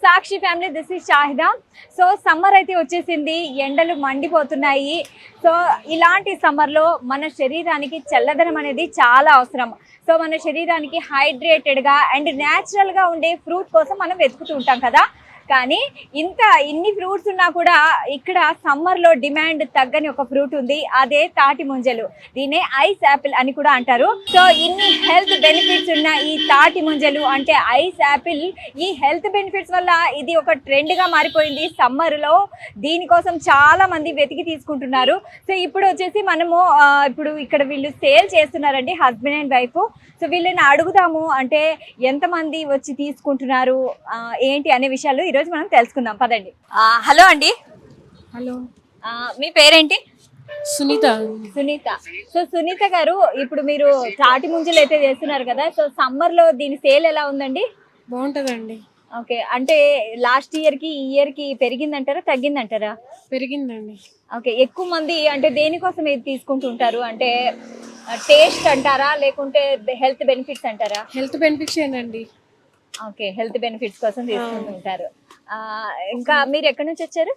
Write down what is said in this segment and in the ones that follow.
Sakshi family, this is Shahida. So summer అయితే వచ్చేసింది, ఎండలు మండిపోతున్నాయి. సో ఇలాంటి సమ్మర్లో మన శరీరానికి చల్లదనం అనేది చాలా అవసరం. సో మన శరీరానికి హైడ్రేటెడ్గా అండ్ న్యాచురల్గా ఉండే ఫ్రూట్ కోసం మనం వెతుకుతూ ఉంటాం కదా. కానీ ఇన్ని ఫ్రూట్స్ ఉన్నా కూడా ఇక్కడ సమ్మర్లో డిమాండ్ తగ్గని ఒక ఫ్రూట్ ఉంది, అదే తాటి ముంజలు. దీన్నే ఐస్ యాపిల్ అని కూడా అంటారు. సో ఇన్ని హెల్త్ బెనిఫిట్స్ ఉన్న ఈ తాటి ముంజలు అంటే ఐస్ యాపిల్, ఈ హెల్త్ బెనిఫిట్స్ వల్ల ఇది ఒక ట్రెండ్గా మారిపోయింది సమ్మర్లో. దీనికోసం చాలా మంది వెతికి తీసుకుంటున్నారు. సో ఇప్పుడు వచ్చేసి మనము ఇప్పుడు ఇక్కడ వీళ్ళు సేల్ చేస్తున్నారండి, హస్బెండ్ అండ్ వైఫ్. సో వీళ్ళని అడుగుదాము, అంటే ఎంతమంది వచ్చి తీసుకుంటున్నారు ఏంటి అనే విషయాలు ఈరోజు మనం తెలుసుకుందాం, పదండి. హలో అండి. హలో, మీ పేరేంటి? సునీత. సునీత. సో సునీత గారు, ఇప్పుడు మీరు తాటి ముంజలు అయితే చేస్తున్నారు కదా, సో సమ్మర్లో దీని సేల్ ఎలా ఉందండి? బాగుంటదండి. ఓకే, అంటే లాస్ట్ ఇయర్కి ఈ ఇయర్కి పెరిగిందంటారా తగ్గిందంటారా? పెరిగిందండి. ఓకే, ఎక్కువ మంది అంటే దేనికోసం ఇది తీసుకుంటుంటారు? అంటే టేస్ట్ అంటారా లేకుంటే హెల్త్ బెనిఫిట్స్ అంటారా? హెల్త్ బెనిఫిట్స్ ఏంటండి. ఓకే, హెల్త్ బెనిఫిట్స్ కోసం తీసుకుంటుంటారు. ఇంకా మీరు ఎక్కడి నుంచి వచ్చారు?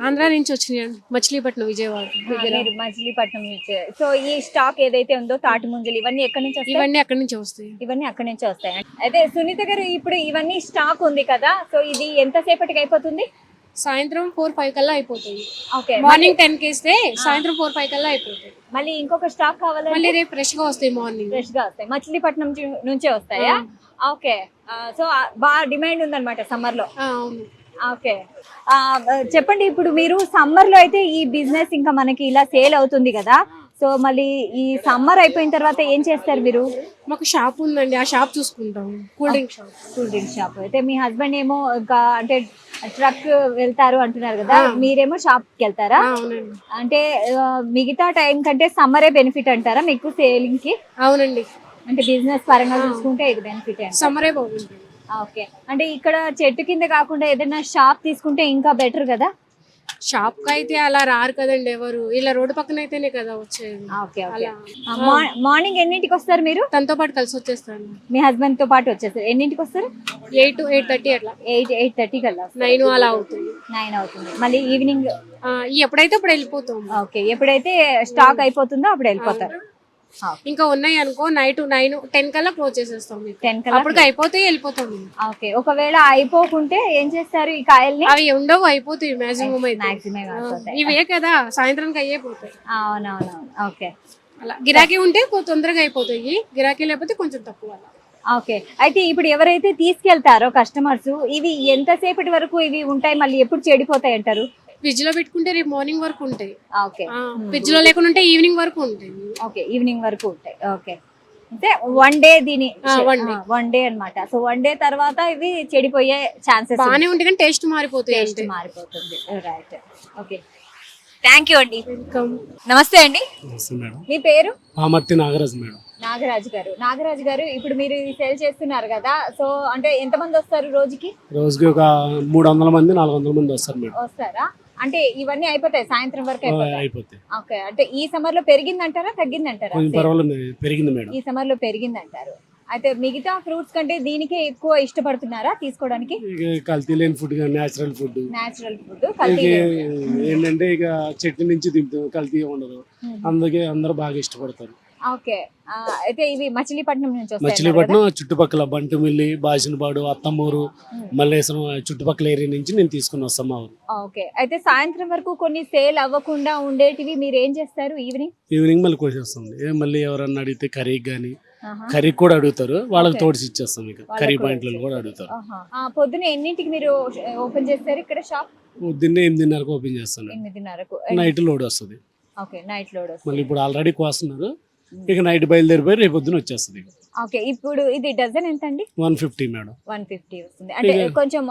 ఆంధ్ర నుంచి వచ్చినాయండి, మచిలీపట్నం, విజయవాడ. మీరు మచిలీపట్నం నుంచి. సో ఈ స్టాక్ ఏదైతే ఉందో తాటి ముంజలు ఇవన్నీ ఎక్కడి నుంచి వస్తాయి? ఇవన్నీ అక్కడి నుంచి వస్తాయి. ఇవన్నీ అక్కడి నుంచి వస్తాయి. అయితే సునీత గారు, ఇప్పుడు ఇవన్నీ స్టాక్ ఉంది కదా, సో ఇది ఎంతసేపటికి అయిపోతుంది? సాయంత్రం 4-5 కల్లా అయిపోతుంది. ఓకే, మార్నింగ్ 10కి ఇస్తే సాయంత్రం 4-5 కల్లా అయిపోతుంది. మళ్ళీ ఇంకొక స్టాక్ కావాలంటే మళ్ళీ రేపు ఫ్రెష్ గా వస్తాయి. మార్నింగ్ ఫ్రెష్ గా వస్తాయి, మచిలీపట్నం నుంచే వస్తాయా? ఓకే, సో బాగా డిమాండ్ ఉందన్నమాట సమ్మర్ లో. అవును. ఓకే, చెప్పండి, ఇప్పుడు మీరు సమ్మర్ లో అయితే ఈ బిజినెస్ ఇంకా మనకి ఇలా సేల్ అవుతుంది కదా, సో మళ్ళీ ఈ సమ్మర్ అయిపోయిన తర్వాత ఏం చేస్తారు మీరు? మాకు షాప్ ఉందండి, ఆ షాప్ చూసుకుంటాం. Cool drink shop. Cool drink shop. అయితే మీ హస్బెండ్ ఏమో ఇంకా అంటే ట్రక్ వెళ్తారు అంటున్నారు కదా, మీరేమో షాప్ కి వెళ్తారా? అవునండి. అంటే మిగతా టైం కంటే సమ్మరే బెనిఫిట్ అంటారా మీకు సేలింగ్ కి? అవునండి. అంటే బిజినెస్ పరంగా చూసుకుంటే ఇది బెనిఫిట్. సమ్మరే బాగుంటుంది. ఓకే, అంటే ఇక్కడ చెట్టు కింద కాకుండా ఏదైనా షాప్ తీసుకుంటే ఇంకా బెటర్ కదా? షాప్ కి అయితే అలా రారు కదండి ఎవరు, ఇలా రోడ్డు పక్కన అయితేనే కదా వచ్చేది. Okay, okay. మార్నింగ్ ఎన్నింటికి వస్తారు మీరు? తనతో పాటు కలిసి వచ్చేస్తాను. మీ హస్బెండ్ తో పాటు వచ్చేస్తారు. ఎన్నింటికి వస్తారు? 8-8:30 అట్లా. 8:30 కల్లా. 9 అలా అవుతుంది. 9 అవుతుంది. మళ్ళీ ఈవినింగ్ ఎప్పుడైతే అప్పుడు వెళ్ళిపోతాం. ఓకే, ఎప్పుడైతే స్టాక్ అయిపోతుందో అప్పుడు వెళ్ళిపోతారు. ఇంకా ఉన్నాయి అనుకో, నైట్ 9-10 కల్లా క్లోజ్ చేసేస్తాం. 10 కల్లా అప్పుడు అయిపోతాయి, వెళ్ళిపోతాం. ఓకే, ఒకవేళ అయిపోకుంటే ఏం చేస్తారు? ఈ కాయల్ని అవి ఉండవు, అయిపోతాయి మాక్సిమం. ఇవే కదా సాయంత్రానికి అయిపోతాయి. అవునవునవును. ఓకే, అలా గిరాకీ ఉంటే తొందరగా అయిపోతాయి, గిరాకీ లేకపోతే కొంచెం తక్కువ. ఓకే, అయితే ఇప్పుడు ఎవరైతే తీసుకెళ్తారో కస్టమర్స్, ఇవి ఎంతసేపటి వరకు ఇవి ఉంటాయి, మళ్ళీ ఎప్పుడు చెడిపోతాయి అంటారు? ఫ్రిడ్జ్ లో పెట్టుకుంటే రేపు మార్నింగ్ వరకు ఉంటాయి. ఓకే, ఫ్రిడ్జ్ లో లేకుండా ఈవినింగ్ వరకు ఉంటాయి. ఓకే, ఈవినింగ్ వరకు ఉంటాయి. ఓకే, అంటే వన్ డే వన్ డే అన్నమాట. సో వన్ డే తర్వాత ఇవి చెడిపోయే ఛాన్సెస్ బాగానే ఉంటాయి, కానీ టేస్ట్ మారిపోతుంది. రైట్. ఓకే, థ్యాంక్ యూ అండి. వెల్కమ్. నమస్తే అండి. మీ పేరు? పామర్తి నాగరాజు మేడం. నాగరాజు గారు, ఇప్పుడు మీరు సేల్ చేస్తున్నారు కదా, సో అంటే ఎంతమంది వస్తారు రోజుకి? రోజుకి ఒక 300 మంది 400 మంది వస్తారు మేడం. వస్తారా? అంటే ఇవన్నీ అయిపోతాయి సాయంత్రం వరకు అయిపోతాయి. ఓకే, అంటే ఈ సమ్మర్ లో పెరిగిందంటారా తగ్గిందంటారా? పెరిగింది మేడం. ఈ సమ్మర్ లో పెరిగిందంటారు. అయితే మిగతా ఫ్రూట్స్ కంటే దీనికే ఎక్కువ ఇష్టపడుతున్నారా తీసుకోవడానికి? కల్తీ లేని ఫుడ్, నేచురల్ ఫుడ్. ఏంటంటే ఇక చెట్టు నుంచి దింపుతాం, కల్తీ ఉండదు, అందుకే అందరూ బాగా ఇష్టపడతారు. ఓకే, అయితే ఇవి మచిలీపట్నం నుంచి వస్తాయి? మచిలీపట్నం చుట్టుపక్కల బంటుమిల్లి, బాసినపాడు, అత్తమూరు, మల్లేశ్వరం చుట్టుపక్కల ఏరియా నుంచి నేను తీసుకుని వస్తాం మా ఊరు. ఓకే, అయితే సాయంత్రం వరకు కొన్ని సేల్ అవ్వకుండా ఉండేటివి మీరు ఏం చేస్తారు? ఈవినింగ్ మళ్ళీ కోసేస్తుంది. మళ్ళీ ఎవరన్నా అడిగితే కర్రీకి కానీ, కర్రీ కూడా అడుగుతారు, వాళ్ళకి తోడిసి ఇచ్చేస్తాం. ఇక కర్రీ పాయింట్లలో కూడా అడుగుతారు. పొద్దున ఎన్నింటికి మీరు ఓపెన్ చేస్తారు ఇక్కడ షాప్? పొద్దున్నే 8:30కు ఓపెన్ చేస్తాను. 8:30కు. నైట్ లోడ్ వస్తుంది. Okay, night load. మళ్ళీ ఇప్పుడు ఆల్రెడీ కోస్తున్నారు, ఇక నైట్ బయలుదేరిపోయి రేపు పొద్దున వచ్చేస్తుంది. ఓకే, ఇప్పుడు ఇది డజన్ ఎంత అండి? 150 మేడం. 150 వస్తుంది. అంటే కొంచెం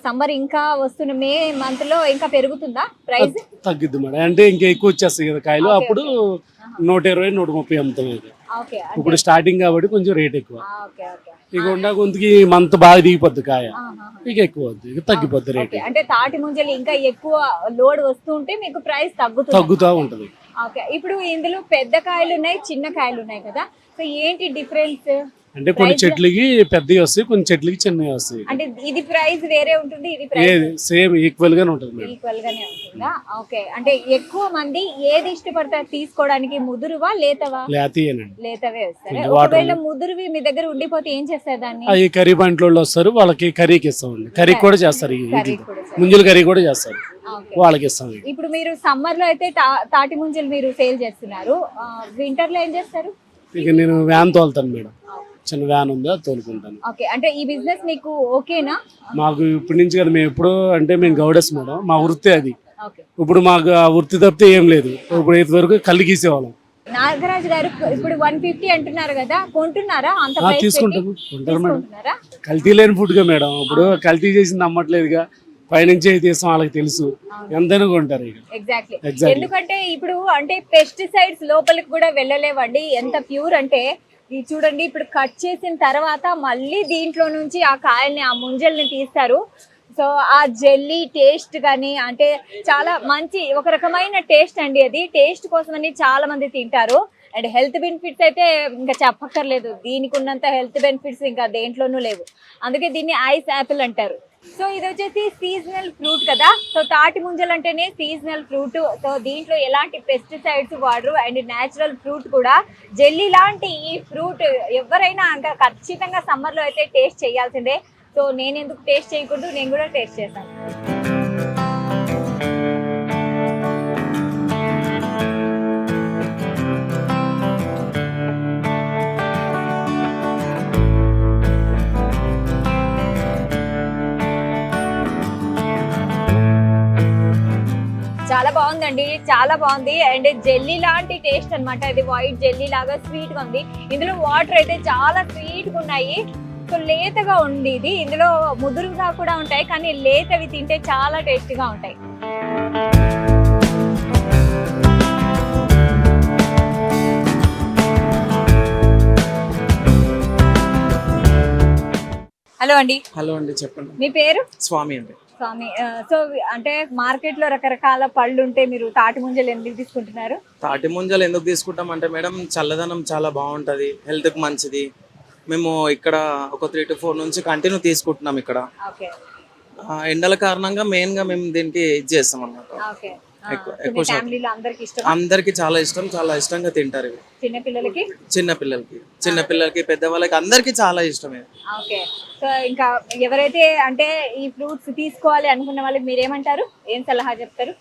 సమ్మర్ ఇంకా వస్తున్న మే మంత్ లో ఇంకా పెరుగుతుందా ప్రైస్? తగ్గిద్ది మేడం, అంటే ఇంకా ఎక్కువ వచ్చేస్తాయి కదా కాయలు, అప్పుడు 120-130 అమ్ముతాం. ఇప్పుడు స్టార్టింగ్ కాబట్టి కొంచెం రేట్ ఎక్కువ. ఇక ఉండా కొంతకి మంత్ బాగా దిగిపోద్ది కాయ, ఇక ఎక్కువ వద్దు, ఇక తగ్గిపోద్ది రేట్. అంటే తాటి ముంజలు ఇంకా ఎక్కువ లోడ్ వస్తుంటే మీకు ప్రైస్ తగ్గుతూ ఉంటది. ఓకే, ఇప్పుడు ఇందులో పెద్ద కాయలు ఉన్నాయి, చిన్న కాయలు ఉన్నాయి కదా, సో ఏంటి డిఫరెన్స్? అంటే కొన్ని చెట్లకి పెద్దవి వస్తాయి, కొన్ని చెట్లకి చిన్నవి వస్తాయి. అంటే ఇది ప్రైస్ వేరే ఉంటుంది, ఇది ప్రైస్ ఏది సేమ్ ఈక్వల్ గానే ఉంటుంది మేడం. ఈక్వల్ గానే ఉంటుందా? ఓకే. అంటే ఎక్కువ మంది ఏది ఇష్టపడతారు తీసుకోవడానికి, ముదురువా లేతవా? లేతయేనండి. లేతవే వస్తారా? కొంచెం వాటర్ ఒకవేళ ముదురువి మీ దగ్గర ఉండిపోతే ఏం చేస్తారు దాన్ని? అవి కర్రీ పాయింట్లో వస్తారు, వాళ్ళకి కర్రీకి ఇస్తామండి. కర్రీ కూడా చేస్తారు, కర్రీ కూడా చేస్తారు. ముంజుల కర్రీ కూడా చేస్తారు, ఓకే. వాళ్ళకి ఇస్తాం. ఇప్పుడు మీరు సమ్మర్ లో అయితే తాటి ముంజలు మీరు సేల్ చేస్తున్నారు, వింటర్ లో ఏం చేస్తారు? ఇక నేను వ్యాన్ తోలుతాను మేడం, చిన్న వ్యాన్ ఉంది, అది తోలుకుంటాను. ఓకే. అంటే ఈ బిజినెస్ మీకు ఓకేనా? మాకు ఇప్పటి నుంచి కదా, మేము ఎప్పుడు అంటే మేము గౌడెస్ మేడం, మా వృత్తి అది. ఓకే. ఇప్పుడు మాకు ఆ వృత్తి తప్పితే ఏం లేదు. ఇప్పుడు ఇంతవరకు కళ్ళు గీసేవాళ్ళం. నాగరాజు గారు ఇప్పుడు 150 అంటున్నారు కదా, కొంటున్నారా? అంత ప్రైస్ తీసుకుంటాము, కొంటారు మేడం. తీసుకుంటున్నారా? కల్తీ లేని ఫుడ్ గా మేడం. ఇప్పుడు కల్తీ చేసింది అమ్మట్లేదుగా, పైనుంచి అయితే తీస్తాం, వాళ్ళకి తెలుసు, ఎంతైనా కొంటారు ఇక. ఎగ్జాక్ట్లీ. Exactly. ఎందుకంటే ఇప్పుడు అంటే పెస్టిసైడ్స్ లోపలికి కూడా వెళ్ళలేవండి. ఎంత ప్యూర్ అంటే ఇది చూడండి, ఇప్పుడు కట్ చేసిన తర్వాత మళ్ళీ దీంట్లో నుంచి ఆ కాయల్ని, ఆ ముంజల్ని తీస్తారు. సో ఆ జెల్లీ టేస్ట్ కానీ అంటే చాలా మంచి ఒక రకమైన టేస్ట్ అండి. అది టేస్ట్ కోసమని చాలా మంది తింటారు. అండ్ హెల్త్ బెనిఫిట్స్ అయితే ఇంకా చెప్పక్కర్లేదు, దీనికి ఉన్నంత హెల్త్ బెనిఫిట్స్ ఇంకా దేంట్లోనూ లేవు. అందుకే దీన్ని ఐస్ యాపిల్ అంటారు. సో ఇది వచ్చేసి సీజనల్ ఫ్రూట్ కదా, సో తాటి ముంజలు అంటేనే సీజనల్ ఫ్రూట్. సో దీంట్లో ఎలాంటి పెస్టిసైడ్స్ వాడరు, అండ్ న్యాచురల్ ఫ్రూట్ కూడా. జెల్లీ లాంటి ఈ ఫ్రూట్ ఎవరైనా అంటే ఖచ్చితంగా సమ్మర్లో అయితే టేస్ట్ చేయాల్సిందే. సో నేను ఎందుకు టేస్ట్ చేయకూడదు, నేను కూడా టేస్ట్ చేశాను. చాలా బాగుందండి, చాలా బాగుంది. అండ్ జెల్లీ లాంటి టేస్ట్ అన్నమాట. ఇది వైట్ జెల్లీ లాగా స్వీట్ గా ఉంది. ఇందులో వాటర్ అయితే చాలా స్వీట్ గా ఉన్నాయి. సో లేతగా ఉంది ఇది. ఇందులో ముదురుగా కూడా ఉంటాయి, కానీ లేతవి తింటే చాలా టేస్టీగా ఉంటాయి. హలో అండి. హలో అండి, చెప్పండి. మీ పేరు? స్వామి అండి. స్వామి. సో అంటే మార్కెట్ లో రకరకాల పళ్ళు ఉంటే మీరు తాటి ముంజలు ఎందుకు తీసుకుంటున్నారు? తాటి ముంజలు ఎందుకు తీసుకుంటాం అంటే మేడం, చల్లదనం చాలా బాగుంటది, హెల్త్ కి మంచిది. మేము ఇక్కడ ఒక 3 to 4 నుంచి కంటిన్యూ తీసుకుంటున్నాం ఇక్కడ. ఓకే. ఎండల కారణంగా మెయిన్ గా మేము దీనికి ఇది చేస్తాం అన్నమాట. ఓకే. ఎక్కువ శాతం ఫ్యామిలీలో అందరికి ఇష్టం, అందరికి చాలా ఇష్టం, చాలా ఇష్టంగా తింటారు ఇవి. చిన్న పిల్లలకి పెద్దవాళ్ళకి అందరికి చాలా ఇష్టమే. ఓకే. సో ఇంకా ఎవరైతే అంటే ఈ ఫ్రూట్స్ తీసుకోవాలి అనుకున్న వాళ్ళకి మీరేమంటారు, ఏం సలహా చెప్తారు?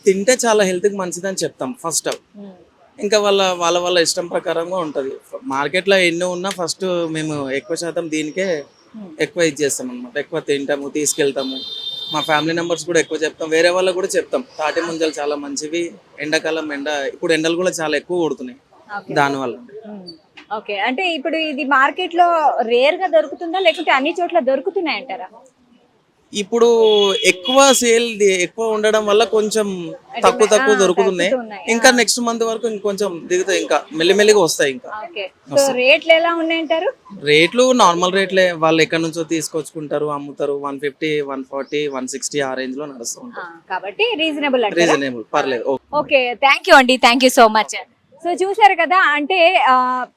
తింటే చాలా హెల్త్ కి మంచిదని చెప్తాం ఫస్ట్. ఇంకా వాళ్ళ ఇష్టం ప్రకారంగా ఉంటది. మార్కెట్ లో ఎన్ని ఉన్నా ఫస్ట్ మేము ఎక్కువ శాతం దీనికే ఎక్కువ ఇది చేస్తాం అనమాట. ఎక్కువ తింటాము, తీసుకెళ్తాము. మా ఫ్యామిలీ మెంబర్స్ కూడా ఎక్కువ చెప్తాం, వేరే వాళ్ళకి కూడా చెప్తాం. తాటి ముంజలు చాలా మంచివి. ఎండాకాలం ఇప్పుడు ఎండలు కూడా చాలా ఎక్కువ కొడుతున్నాయి దానివల్ల. ఓకే. అంటే ఇప్పుడు ఇది మార్కెట్ లో రేర్ గా దొరుకుతుందా, లేకుంటే అన్ని చోట్ల దొరుకుతున్నాయి అంటారా? ఇప్పుడు ఎక్కువ ఉండడం వల్ల కొంచెం తక్కువ దొరుకుతున్నాయి. ఇంకా నెక్స్ట్ మంత్ వరకు ఇంకొంచెం దిగుతాయి, ఇంకా మెల్లిమెల్లిగా వస్తాయి. ఇంకా సో రేట్లు ఎలా ఉన్నాయంటారు? రేట్లు నార్మల్ రేట్లే. వాళ్ళు ఎక్కడి నుంచో తీసుకొచ్చుకుంటారు, అమ్ముతారు. 150, 140, 160 ఆ రేంజ్ లో నడుస్తూ ఉంటారు. కాబట్టి రీజనబుల్, పర్లేదు. ఓకే. థ్యాంక్ యూ అండి, thank you so much. So చూసారు కదా, అంటే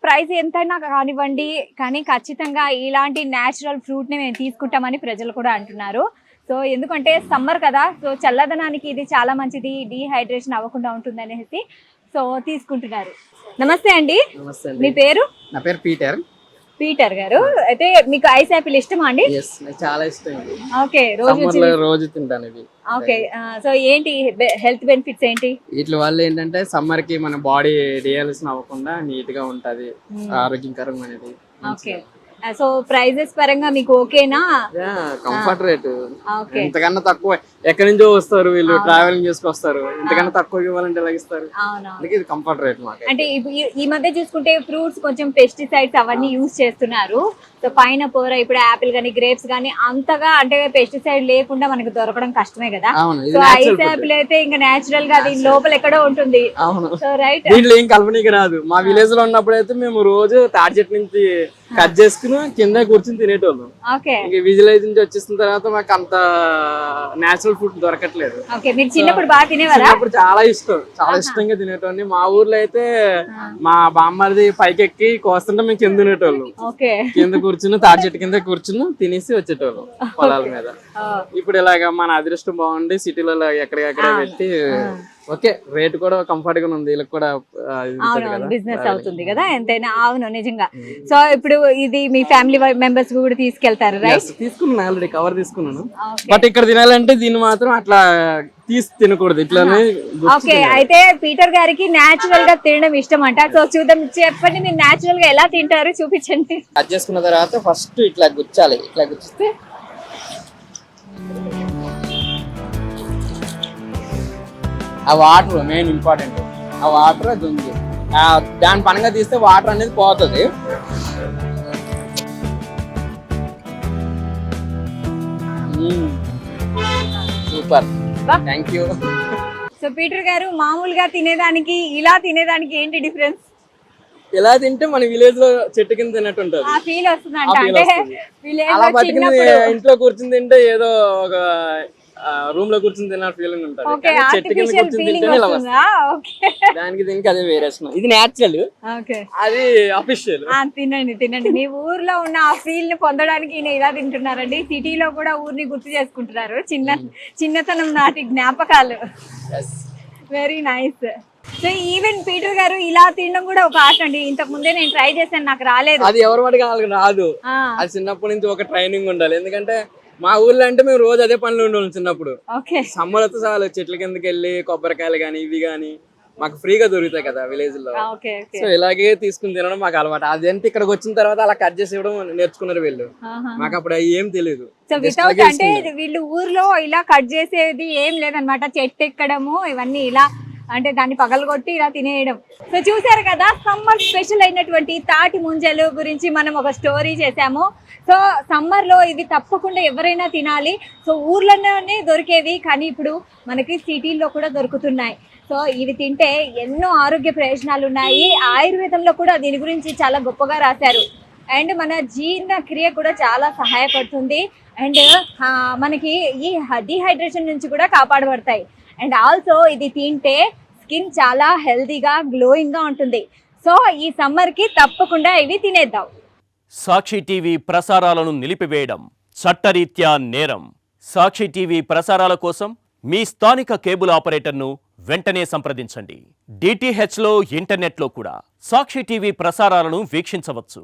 ప్రైస్ ఎంతైనా కానివ్వండి, కానీ ఖచ్చితంగా ఇలాంటి న్యాచురల్ ఫ్రూట్ని మేము తీసుకుంటామని ప్రజలు కూడా అంటున్నారు. సో ఎందుకంటే సమ్మర్ కదా, సో చల్లదనానికి ఇది చాలా మంచిది, డీహైడ్రేషన్ అవ్వకుండా ఉంటుంది అనేసి సో తీసుకుంటున్నారు. నమస్తే అండి. మీ పేరు? నా పేరు పీటర్. పీటర్ గారు, అయితే మీకు ఐస్ యాపిల్ ఇష్టమా అండి? చాలా ఇష్టం. ఓకే. రోజు తింటాను ఇవి. ఓకే. సో ఏంటి హెల్త్ బెనిఫిట్స్ ఏంటి? వీటి వల్ల ఏంటంటే సమ్మర్ కి మన బాడీ డిహైడ్రేషన్ అవ్వకుండా నీట్ గా ఉంటది, ఆరోగ్యకరమైనది. ఓకే. సో ప్రైజెస్ పరంగా మీకు ఓకేనా? కంఫర్ట్ రేట్ ఇంతకన్నా తక్కువ ఎక్కడి నుంచో వస్తారు వీళ్ళు, ట్రావెలింగ్ చేసుకొస్తారు. ఇంతకన్నా తక్కువ ఇవ్వాలంటే ఎలా ఇస్తారు? ఇది కంఫర్ట్ రేట్ మాకు. అంటే ఈ మధ్య చూసుకుంటే ఫ్రూట్స్ కొంచెం పెస్టిసైడ్స్ అవన్నీ యూజ్ చేస్తున్నారు. సో పైన పోర ఇప్పుడు యాపిల్ గానీ గ్రేప్స్ గానీ అంతగా అంటే పెస్టిసైడ్ లేకుండా మనకు దొరకడం కష్టమే కదా. సో ఐస్ యాపిల్ అయితే ఇంకా నేచురల్ గా దీని లోపల ఎక్కడో ఉంటుంది. సో రైట్, దీంట్లో ఏం కల్పనీకి రాదు. మా విలేజ్ లో ఉన్నప్పుడు అయితే మేము రోజు తాటి చెట్టు నుంచి కట్ చేసుకుని కింద కూర్చుని తినేటోళ్ళం. ఓకే ఇంక విజిలైజ్ నుంచి వచ్చేసిన తర్వాత మాకు అంత నేచురల్ ఫుడ్ దొరకట్లేదు. ఓకే మీరు చిన్నప్పుడు బాగా తినేవారా? చిన్నప్పుడు చాలా ఇష్టంగా తినేటోని. మా ఊర్లో అయితే మా బామ్మది పైకి ఎక్కి కోస్తుంటే మేము కింద తినేటోళ్ళం. ఓకే కింద కూర్చుని తాటి చెట్టు కింద కూర్చుని తినేసి వచ్చేటోళ్ళం పొలాల మీద. ఇప్పుడు ఇలాగా మన అదృష్టం బాగుండి సిటీలో ఎక్కడికక్కడ పెట్టి ఓకే రేట్ కూడా కంఫర్ట్ గా ఉంది. వీళ్ళకి కూడా అవును బిజినెస్ అవుతుంది కదా ఎంతైనా. అవును నిజంగా. సో ఇప్పుడు ఇది మీ ఫ్యామిలీ మెంబర్స్ కూడా తీసుకెళ్తారు రైట్? తీసుకున్నాను ఆల్రెడీ కవర్ తీసుకున్నాను. బట్ ఇక్కడ తినాలంటే దీన్ని మాత్రం అట్లా తీసి తినకూడదు ఇట్లానే. ఓకే అయితే పీటర్ గారికి నేచురల్ గా తినడం ఇష్టం అంట. సో చూద్దాం, చెప్పండి మీరు నేచురల్ గా ఎలా తింటారు చూపించండి. కట్ చేసుకున్న తర్వాత ఫస్ట్ ఇట్లా గుచ్చాలి. ఇట్లా గుచ్చితే ఆ వాటర్ మెయిన్ ఇంపార్టెంట్. ఆ వాటర్ అది ఉంది, దాని పనంగా తీస్తే వాటర్ అనేది పోతుంది. Super, thank you. So Peter గారు మామూలుగా తినేదానికి ఇలా తినేదానికి ఏంటి డిఫరెన్స్? ఇలా తింటే మన విలేజ్ లో చెట్టు కింద తిన్నట్టు ఉంటుంది. ఆ ఫీల్ వస్తుందంట. అంటే విలేజ్ అలా లో బతికిన చిన్నప్పుడు ఇంట్లో కూర్చుని తింటే ఏదో ఒక రూమ్ లో కూర్చుని తిన్న ఫీలింగ్ ఉంటుంది. ఓకే కానీ చెట్టు కింద ఆర్టిఫిషియల్ కూర్చుని ఫీలింగ్ తింటేనే ఇలా వస్తుందా? ఓకే వస్తుంది. దానికి దీనికి అదే వేరియేషన్. ఇది నేచురల్, ఓకే అది అఫిషియల్. తినండి తినండి. మీ ఊర్లో ఉన్న ఆ ఫీల్ ని పొందడానికి ఈయన ఇలా తింటున్నారండి. సిటీలో కూడా ఊరిని గుర్తు చేసుకుంటున్నారు, చిన్నతనం నాటి జ్ఞాపకాలు. Very nice. So even Peter గారు ఇలా తినడం కూడా ఒక ఆర్ట్ అండి. ఇంతకు ముందే నేను ట్రై చేశాను, నాకు రాలేదు. అది ఎవరి వాటికి వాళ్ళకి రాదు. అది చిన్నప్పటి నుంచి ఒక ట్రైనింగ్ ఉండాలి. ఎందుకంటే మా ఊర్లో అంటే మేము రోజు అదే పనులు ఉండేవాళ్ళం చిన్నప్పుడు. ఓకే సమ్మర్ వస్తే చాలు చెట్ల కిందకి వెళ్ళి కొబ్బరికాయలు కానీ ఇవి కానీ మాకు ఫ్రీగా దొరుకుతాయి కదా విలేజ్ లో. ఓకే ఓకే సో ఇలాగే తీసుకుని తినడం మాకు అలవాటు. అదంతా ఇక్కడికి వచ్చిన తర్వాత అలా కట్ చేసి ఇవ్వడం నేర్చుకున్నారు వీళ్ళు. మాకు అప్పుడు ఏం తెలియదు. సో వితౌట్ అంటే వీళ్ళు ఊర్లో ఇలా కట్ చేసేది ఏం లేదనమాట. చెట్టు ఎక్కడము ఇవన్నీ ఇలా అంటే దాన్ని పగలగొట్టి ఇలా తినేయడం. సో చూసారు కదా సమ్మర్ స్పెషల్ అయినటువంటి తాటి ముంజలు గురించి మనం ఒక స్టోరీ చేసాము. సో సమ్మర్లో ఇవి తప్పకుండా ఎవరైనా తినాలి. సో ఊర్లోనే దొరికేవి కానీ ఇప్పుడు మనకి సిటీల్లో కూడా దొరుకుతున్నాయి. సో ఇవి తింటే ఎన్నో ఆరోగ్య ప్రయోజనాలు ఉన్నాయి. ఆయుర్వేదంలో కూడా దీని గురించి చాలా గొప్పగా రాశారు. అండ్ మన జీర్ణక్రియ కూడా చాలా సహాయపడుతుంది. అండ్ మనకి ఈ డీహైడ్రేషన్ నుంచి కూడా కాపాడబడతాయి. అండ్ ఆల్సో ఇది తింటే స్కిన్ చాలా హెల్తీగా గ్లోయింగ్గా ఉంటుంది. సో ఈ సమ్మర్కి తప్పకుండా ఇవి తినేద్దాం. సాక్షి టీవీ ప్రసారాలను నిలిపివేయడం చట్టరీత్యా నేరం. సాక్షి టీవీ ప్రసారాల కోసం మీ స్థానిక కేబుల్ ఆపరేటర్ను వెంటనే సంప్రదించండి. DTHలో ఇంటర్నెట్లో కూడా సాక్షి టీవీ ప్రసారాలను వీక్షించవచ్చు.